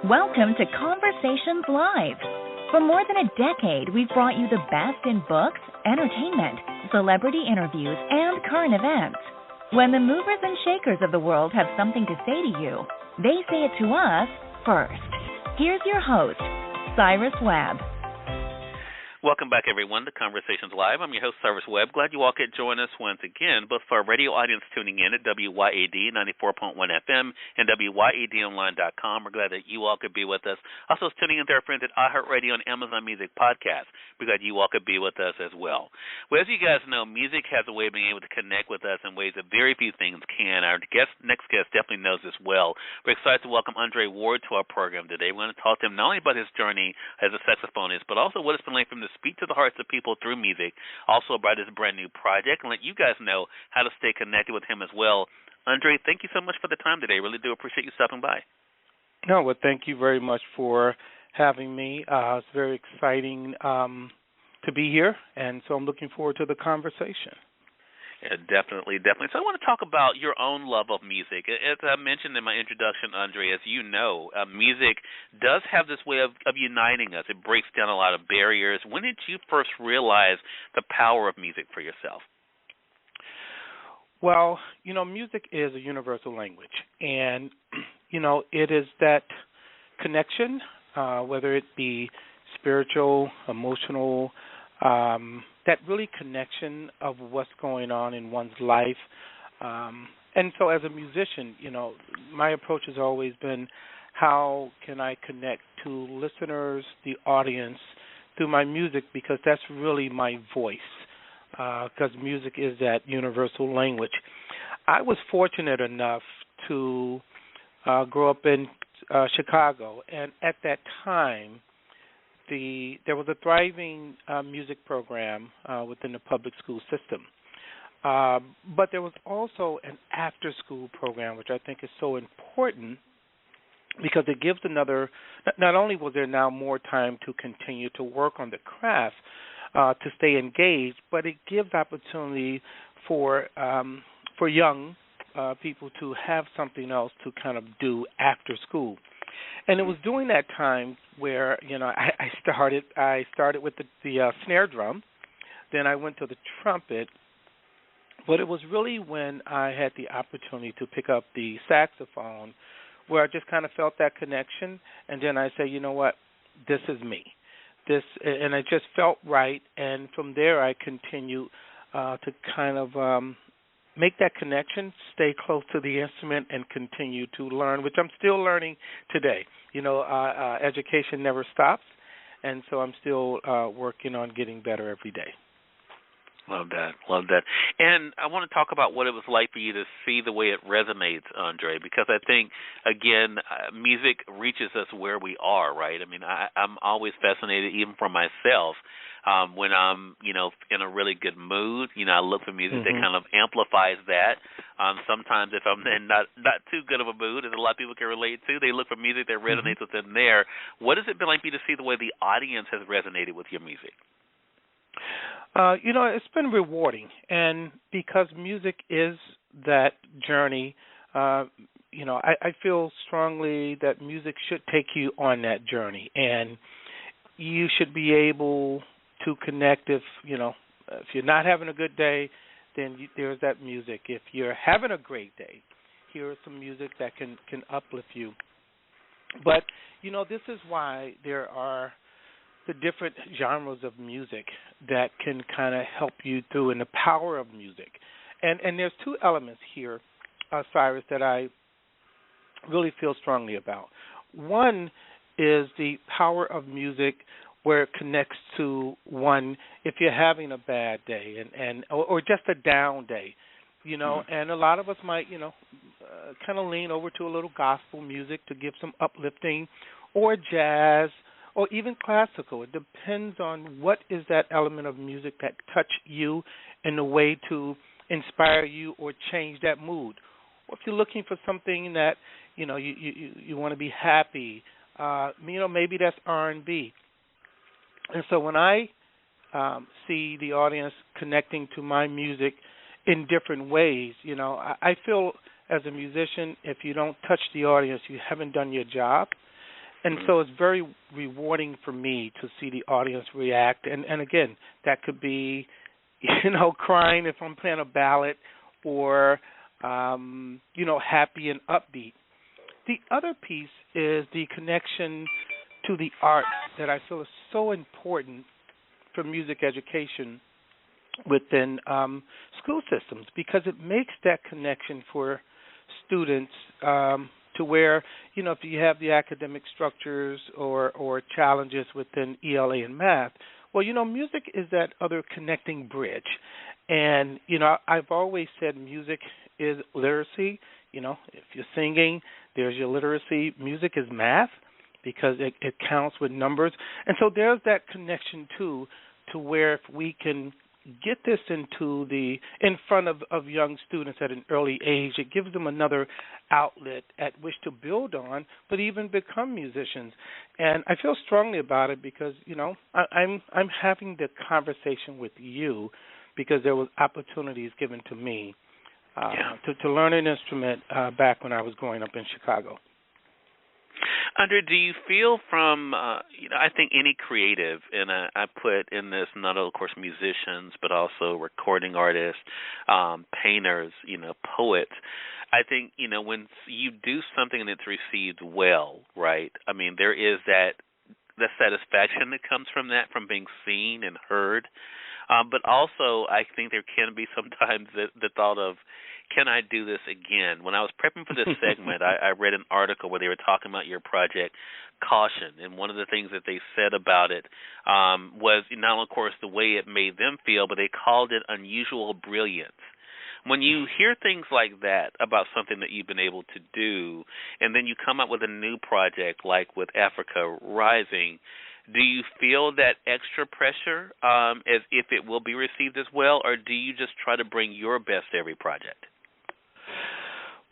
Welcome to Conversations Live. For more than a decade, we've brought you the best in books, entertainment, celebrity interviews, and current events. When the movers and shakers of the world have something to say to you, they say it to us first. Here's your host, Cyrus Webb. Welcome back, everyone, to Conversations Live. I'm your host, Cyrus Webb. Glad you all could join us once again, both for our radio audience tuning in at WYAD 94.1 FM and WYADonline.com. We're glad that you all could be with us. Also, tuning in to our friends at iHeartRadio and Amazon Music Podcast. We're glad you all could be with us as well. Well, as you guys know, music has a way of being able to connect with us in ways that very few things can. Our next guest definitely knows this well. We're excited to welcome Andre Ward to our program today. We're going to talk to him not only about his journey as a saxophonist, but also what it's been like for him to speak to the hearts of people through music, also about his brand new project, and let you guys know how to stay connected with him as well. Andre, thank you so much for the time today. Really do appreciate you stopping by. No, well, thank you very much for having me. It's very exciting to be here, and so I'm looking forward to the conversation. Yeah, definitely. So I want to talk about your own love of music. As I mentioned in my introduction, Andre, as you know, music does have this way of uniting us. It breaks down a lot of barriers. When did you first realize the power of music for yourself? Well, music is a universal language, and, it is that connection, whether it be spiritual, emotional, that really connection of what's going on in one's life. And so as a musician, my approach has always been, how can I connect to listeners, the audience, through my music, because that's really my voice, because music is that universal language. I was fortunate enough to grow up in Chicago, and at that time, there was a thriving music program within the public school system. But there was also an after-school program, which I think is so important because it gives not only was there now more time to continue to work on the craft, to stay engaged, but it gives opportunity for young people to have something else to kind of do after school. And it was during that time where, I started with the snare drum, then I went to the trumpet, but it was really when I had the opportunity to pick up the saxophone where I just kind of felt that connection, and then I say, you know what, this is me. And it just felt right, and from there I continued to kind of make that connection, stay close to the instrument, and continue to learn, which I'm still learning today. Education never stops, and so I'm still working on getting better every day. Love that. And I want to talk about what it was like for you to see the way it resonates, Andre, because I think, again, music reaches us where we are, right? I mean, I'm always fascinated, even for myself, when I'm, in a really good mood, I look for music that kind of amplifies that. Sometimes if I'm in not too good of a mood, as a lot of people can relate to, they look for music that resonates within there. What has it been like for you to see the way the audience has resonated with your music? It's been rewarding, and because music is that journey, I feel strongly that music should take you on that journey, and you should be able to connect if you're not having a good day, then there's that music. If you're having a great day, here is some music that can uplift you. But, this is why there are the different genres of music that can kind of help you through, and the power of music. And there's two elements here, Cyrus, that I really feel strongly about. One is the power of music where it connects to one if you're having a bad day or just a down day, and a lot of us might, kind of lean over to a little gospel music to give some uplifting, or jazz, or even classical. It depends on what is that element of music that touch you in a way to inspire you or change that mood. Or if you're looking for something that, you want to be happy, maybe that's R&B. And so when I see the audience connecting to my music in different ways, I feel as a musician, if you don't touch the audience, you haven't done your job. And so it's very rewarding for me to see the audience react. And again, that could be, crying if I'm playing a ballad or, happy and upbeat. The other piece is the connection to the arts that I feel is so important for music education within school systems, because it makes that connection for students to where, if you have the academic structures or challenges within ELA and math, well, music is that other connecting bridge. And, I've always said music is literacy. If you're singing, there's your literacy. Music is math because it counts with numbers. And so there's that connection, too, to where if we can get this in front of young students at an early age, it gives them another outlet at which to build on, but even become musicians. And I feel strongly about it because, I'm having the conversation with you because there was opportunities given to me to learn an instrument back when I was growing up in Chicago. Andre, do you feel from, I think any creative, and I put in this not only, of course, musicians, but also recording artists, painters, poets. I think, when you do something and it's received well, right, I mean, there is that satisfaction that comes from that, from being seen and heard. But also, I think there can be sometimes the thought of, can I do this again? When I was prepping for this segment, I read an article where they were talking about your project, Caution, and one of the things that they said about it was not only, of course, the way it made them feel, but they called it unusual brilliance. When you hear things like that about something that you've been able to do, and then you come up with a new project like with Africa Rising, do you feel that extra pressure as if it will be received as well, or do you just try to bring your best to every project?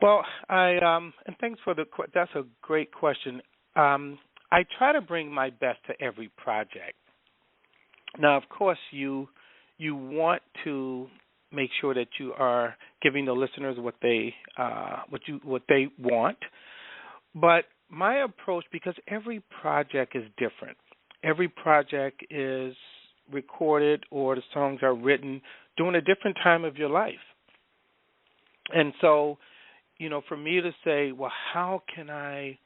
Well, and thanks for that's a great question. I try to bring my best to every project. Now, of course, you want to make sure that you are giving the listeners what they want. But my approach, because every project is different. Every project is recorded or the songs are written during a different time of your life. And so, for me to say, well, how can I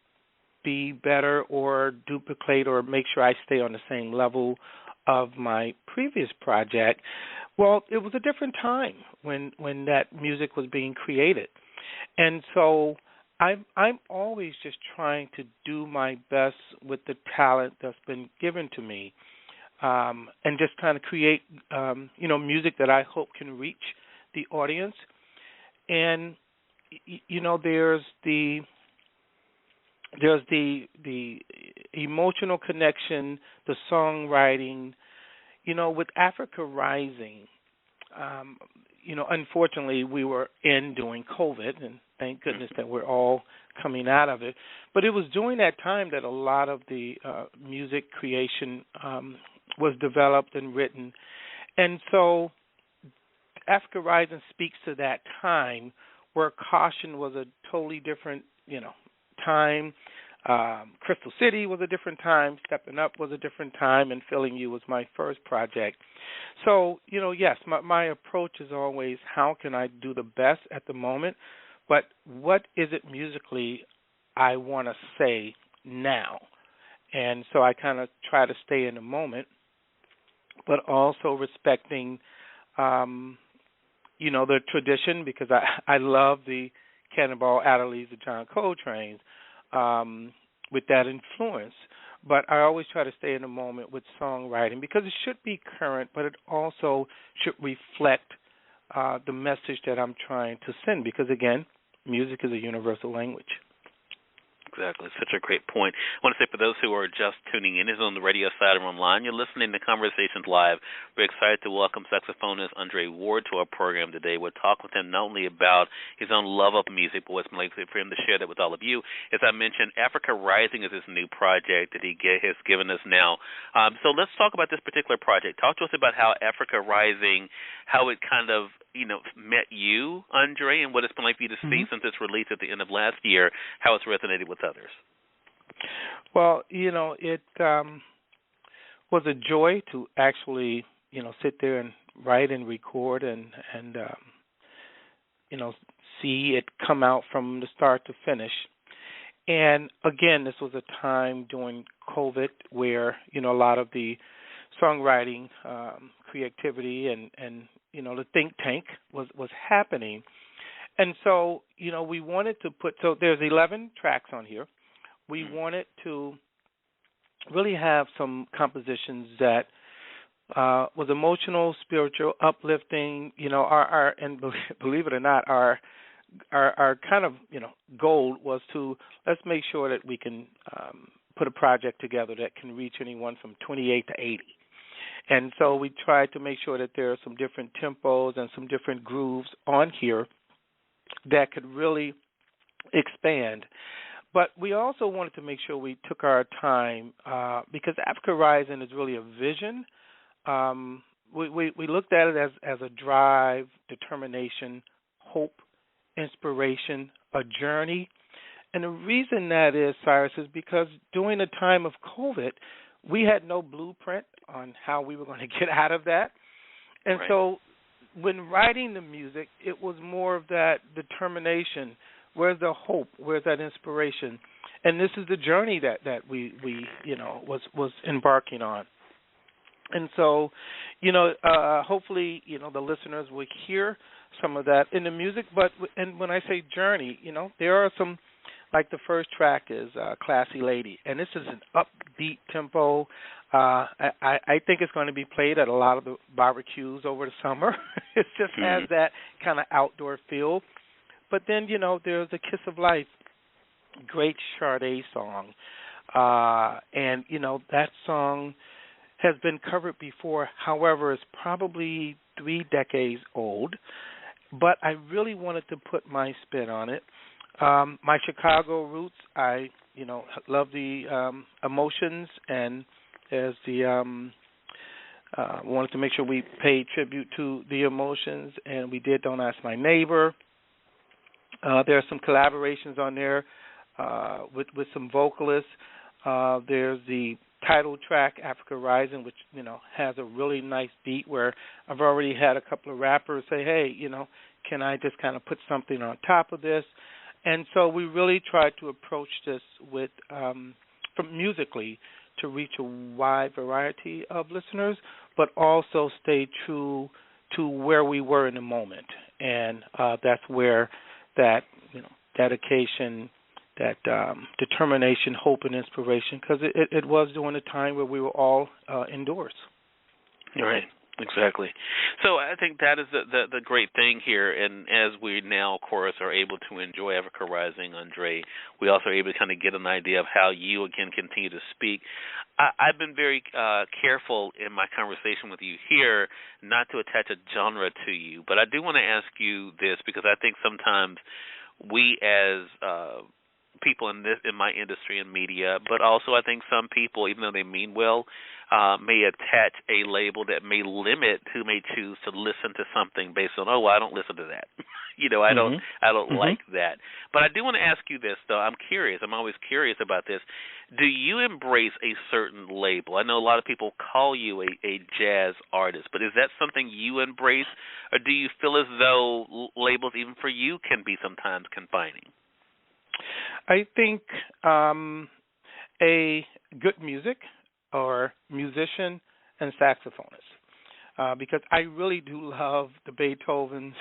be better or duplicate or make sure I stay on the same level of my previous project? Well, it was a different time when that music was being created. And so I'm always just trying to do my best with the talent that's been given to me, and just kind of create, music that I hope can reach the audience. And there's the emotional connection, the songwriting. With Africa Rising, unfortunately, we were during COVID, and thank goodness that we're all coming out of it. But it was during that time that a lot of the music creation was developed and written. And so Africa Rising speaks to that time where Caution was a totally different, time. Crystal City was a different time. Stepping Up was a different time. And Feeling You was my first project. So, yes, my approach is always how can I do the best at the moment, but what is it musically I want to say now? And so I kind of try to stay in the moment, but also respecting, the tradition, because I love the Cannonball Adderleys, the John Coltrane's, with that influence. But I always try to stay in the moment with songwriting because it should be current, but it also should reflect the message that I'm trying to send because, again, music is a universal language. Exactly. Such a great point. I want to say for those who are just tuning in, is on the radio side or online, you're listening to Conversations Live. We're excited to welcome saxophonist Andre Ward to our program today. We'll talk with him not only about his own love of music, but what's likely for him to share that with all of you. As I mentioned, Africa Rising is his new project that he has given us now. So let's talk about this particular project. Talk to us about how Africa Rising, how it kind of met you, Andre, and what it's been like for you to see since its release at the end of last year, how it's resonated with others. Well, it was a joy to actually, sit there and write and record and you know, see it come out from the start to finish. And again, this was a time during COVID where, a lot of the songwriting, creativity and the think tank was happening. And so, we wanted to so there's 11 tracks on here. We wanted to really have some compositions that was emotional, spiritual, uplifting. Our and believe it or not, our kind of goal was to let's make sure that we can put a project together that can reach anyone from 28 to 80. And so we tried to make sure that there are some different tempos and some different grooves on here that could really expand. But we also wanted to make sure we took our time because Africa Rising is really a vision. We looked at it as a drive, determination, hope, inspiration, a journey. And the reason that is, Cyrus, is because during the time of COVID, we had no blueprint on how we were going to get out of that. And right. So when writing the music, it was more of that determination. Where's the hope? Where's that inspiration? And this is the journey that we was embarking on. And so, hopefully, the listeners will hear some of that in the music. And when I say journey, there are some, like the first track is Classy Lady. And this is an upbeat tempo. I think it's going to be played at a lot of the barbecues over the summer. It just has that kind of outdoor feel. But then, there's A Kiss of Life, great Sade song. And, that song has been covered before. However, it's probably 3 decades old. But I really wanted to put my spin on it. My Chicago roots, I, love the emotions, and there's the wanted to make sure we paid tribute to the emotions, and we did Don't Ask My Neighbor. There are some collaborations on there with some vocalists. There's the title track, Africa Rising, which, has a really nice beat where I've already had a couple of rappers say, hey, can I just kind of put something on top of this? And so we really tried to approach this with, from musically, to reach a wide variety of listeners, but also stay true to where we were in the moment. And that's where that, dedication, that determination, hope, and inspiration, because it was during a time where we were all indoors. Right, exactly. So I think that is the great thing here, and as we now, of course, are able to enjoy Africa Rising, Andre, we also are able to kind of get an idea of how you, again, continue to speak. I've been very careful in my conversation with you here not to attach a genre to you, but I do want to ask you this because I think sometimes we as people in my industry and media, but also I think some people, even though they mean well, may attach a label that may limit who may choose to listen to something based on, well, I don't listen to that. I don't like that. But I do want to ask you this, though. I'm curious. I'm always curious about this. Do you embrace a certain label? I know a lot of people call you a jazz artist, but is that something you embrace, or do you feel as though labels, even for you, can be sometimes confining? I think a good music or musician and saxophonist, because I really do love the Beethovens.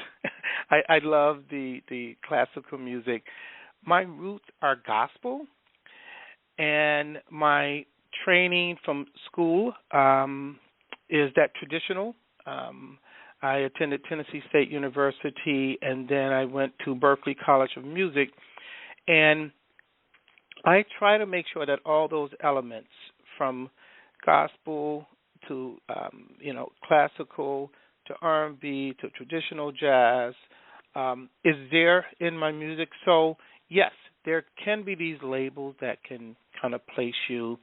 I love the classical music. My roots are gospel, and my training from school is that traditional. I attended Tennessee State University, and then I went to Berklee College of Music. And I try to make sure that all those elements, from gospel to classical to R&B to traditional jazz, is there in my music. So yes, there can be these labels that can kind of place you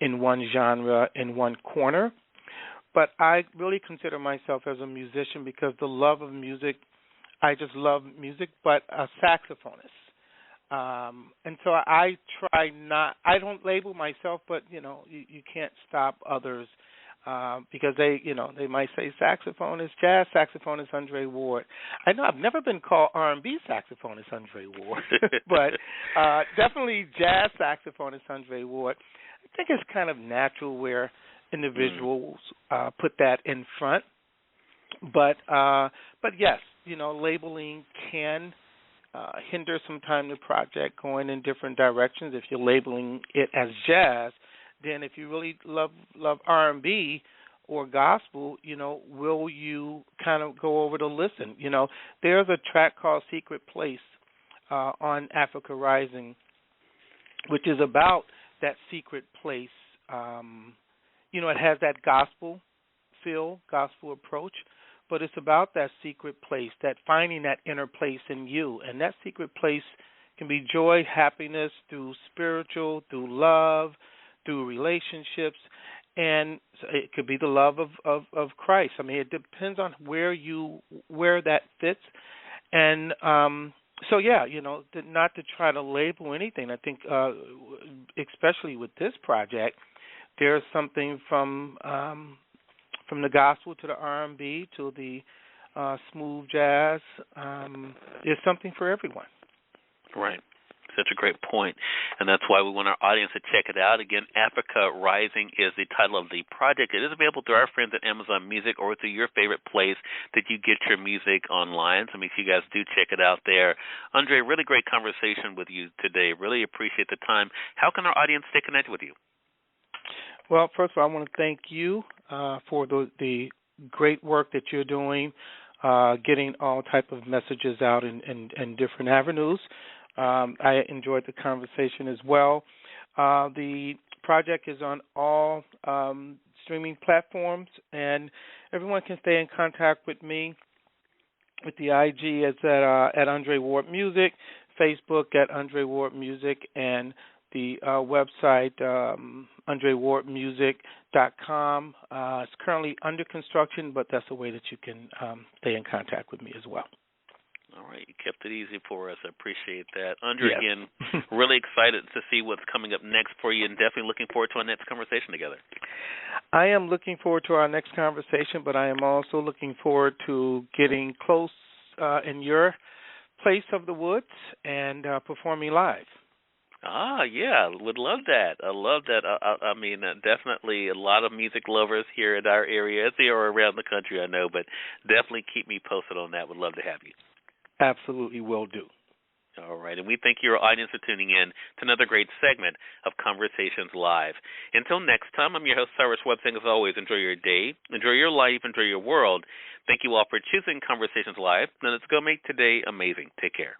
in one genre, in one corner. But I really consider myself as a musician because the love of music, I just love music, but a saxophonist. And so I try not. I don't label myself, but you can't stop others because they might say saxophonist, jazz saxophonist Andre Ward. I know I've never been called R&B saxophonist Andre Ward, but definitely jazz saxophonist Andre Ward. I think it's kind of natural where individuals put that in front, but yes, labeling can hinder sometimes the project going in different directions. If you're labeling it as jazz, then if you really love R&B or gospel, will you kind of go over to listen? There's a track called Secret Place on Africa Rising, which is about that secret place. It has that gospel feel, gospel approach, but it's about that secret place, that finding that inner place in you. And that secret place can be joy, happiness, through spiritual, through love, through relationships, and it could be the love of Christ. I mean, it depends on where that fits. And so, yeah, not to try to label anything. I think, especially with this project, there's something from the gospel to the R&B to the smooth jazz. There's something for everyone. Right. Such a great point, and that's why we want our audience to check it out. Again, Africa Rising is the title of the project. It is available through our friends at Amazon Music or through your favorite place that you get your music online, so make sure you guys do check it out there. Andre, really great conversation with you today. Really appreciate the time. How can our audience stay connected with you? Well, first of all, I want to thank you for the great work that you're doing, getting all type of messages out in different avenues. I enjoyed the conversation as well. The project is on all streaming platforms, and everyone can stay in contact with me with the IG is at Andre Ward Music, Facebook at Andre Ward Music, and the website AndreWardMusic.com. It's currently under construction, but that's a way that you can stay in contact with me as well. All right, you kept it easy for us. I appreciate that. Andre, yes. Again, really excited to see what's coming up next for you, and definitely looking forward to our next conversation together. I am looking forward to our next conversation, but I am also looking forward to getting close in your place of the woods and performing live. Yeah, would love that. I love that. I mean, definitely a lot of music lovers here in our area, as they are around the country, I know, but definitely keep me posted on that. Would love to have you. Absolutely will do. All right, and we thank your audience for tuning in to another great segment of Conversations Live. Until next time, I'm your host, Cyrus Webb, saying as always, enjoy your day, enjoy your life, enjoy your world. Thank you all for choosing Conversations Live, and let's go make today amazing. Take care.